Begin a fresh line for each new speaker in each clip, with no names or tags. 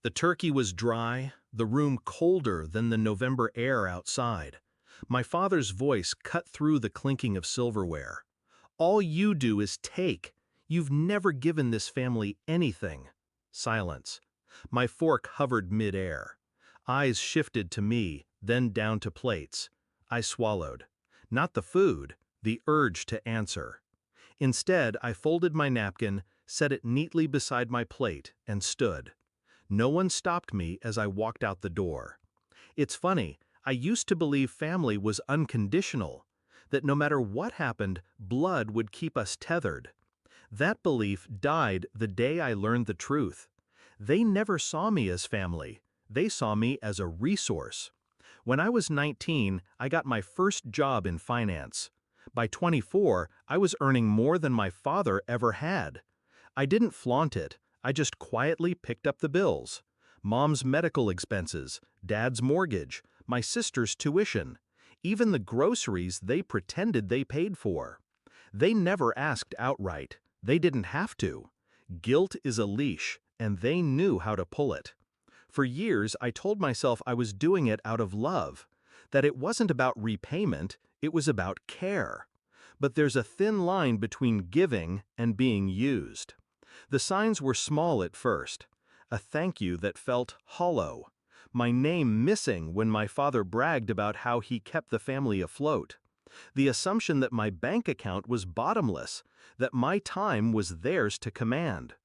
The turkey was dry, the room colder than the November air outside. My father's voice cut through the clinking of silverware. "All you do is take. You've never given this family anything." Silence. My fork hovered mid-air. Eyes shifted to me, then down to plates. I swallowed. Not the food, the urge to answer. Instead, I folded my napkin, set it neatly beside my plate, and stood. No one stopped me as I walked out the door. It's funny, I used to believe family was unconditional, that no matter what happened, blood would keep us tethered. That belief died the day I learned the truth. They never saw me as family. They saw me as a resource. When I was 19, I got my first job in finance. By 24, I was earning more than my father ever had. I didn't flaunt it, I just quietly picked up the bills. Mom's medical expenses, Dad's mortgage, my sister's tuition, even the groceries they pretended they paid for. They never asked outright. They didn't have to. Guilt is a leash, and they knew how to pull it. For years, I told myself I was doing it out of love, that it wasn't about repayment, it was about care. But there's a thin line between giving and being used. The signs were small at first. A thank you that felt hollow. My name missing when my father bragged about how he kept the family afloat. The assumption that my bank account was bottomless, that my time was theirs to command.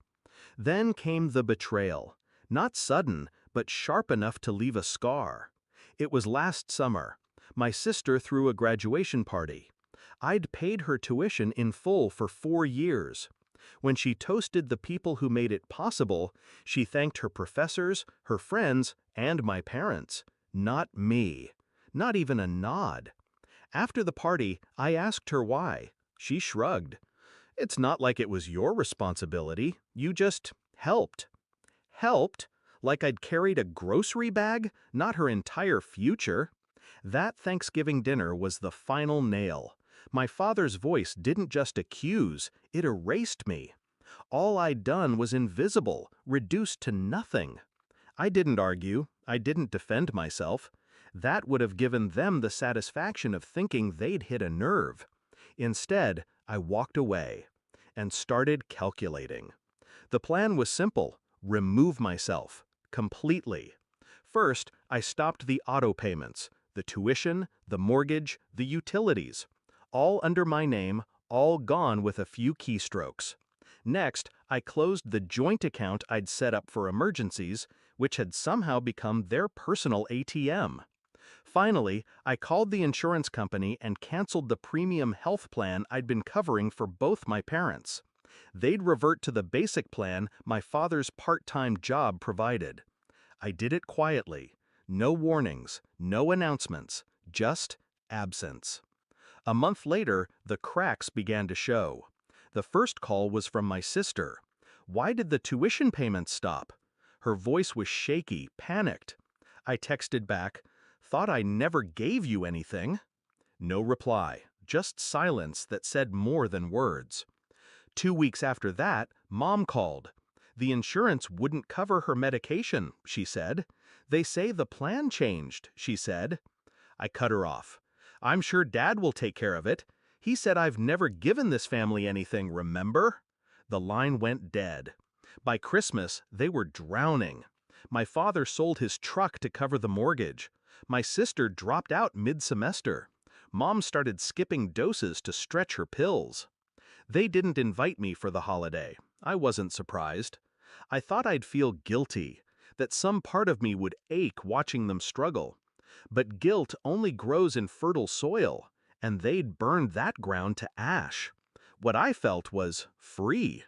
Then came the betrayal. Not sudden, but sharp enough to leave a scar. It was last summer. My sister threw a graduation party. I'd paid her tuition in full for 4 years. When she toasted the people who made it possible, she thanked her professors, her friends, and my parents. Not me. Not even a nod. After the party, I asked her why. She shrugged. "It's not like it was your responsibility. You just helped." Helped? Like I'd carried a grocery bag, not her entire future? That Thanksgiving dinner was the final nail. My father's voice didn't just accuse, it erased me. All I'd done was invisible, reduced to nothing. I didn't argue, I didn't defend myself. That would have given them the satisfaction of thinking they'd hit a nerve. Instead, I walked away and started calculating. The plan was simple: remove myself. Completely. First, I stopped the auto payments, the tuition, the mortgage, the utilities. All under my name, all gone with a few keystrokes. Next, I closed the joint account I'd set up for emergencies, which had somehow become their personal ATM. Finally, I called the insurance company and canceled the premium health plan I'd been covering for both my parents. They'd revert to the basic plan my father's part-time job provided. I did it quietly. No warnings, no announcements, just absence. A month later, the cracks began to show. The first call was from my sister. Why did the tuition payments stop? Her voice was shaky, panicked. I texted back, "Thought I never gave you anything." No reply, just silence that said more than words. 2 weeks after that, Mom called. The insurance wouldn't cover her medication, she said. "They say the plan changed," she said. I cut her off. "I'm sure Dad will take care of it. He said I've never given this family anything, remember?" The line went dead. By Christmas, they were drowning. My father sold his truck to cover the mortgage. My sister dropped out mid-semester. Mom started skipping doses to stretch her pills. They didn't invite me for the holiday. I wasn't surprised. I thought I'd feel guilty, that some part of me would ache watching them struggle. But guilt only grows in fertile soil, and they'd burned that ground to ash. What I felt was free.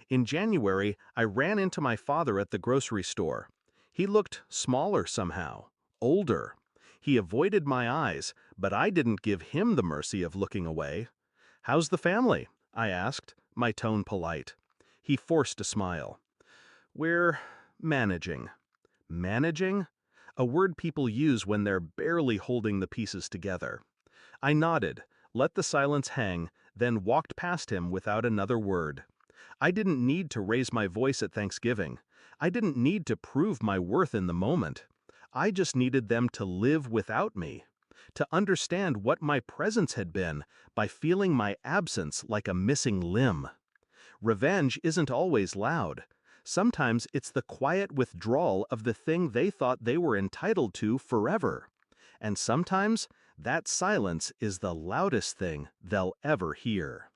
In January, I ran into my father at the grocery store. He looked smaller somehow, older. He avoided my eyes, but I didn't give him the mercy of looking away. "How's the family?" I asked, my tone polite. He forced a smile. "We're managing." Managing? A word people use when they're barely holding the pieces together. I nodded, let the silence hang, then walked past him without another word. I didn't need to raise my voice at Thanksgiving. I didn't need to prove my worth in the moment. I just needed them to live without me, to understand what my presence had been by feeling my absence like a missing limb. Revenge isn't always loud. Sometimes it's the quiet withdrawal of the thing they thought they were entitled to forever. And sometimes that silence is the loudest thing they'll ever hear.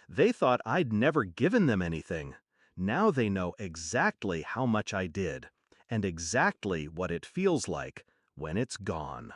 They thought I'd never given them anything. Now they know exactly how much I did, and exactly what it feels like when it's gone.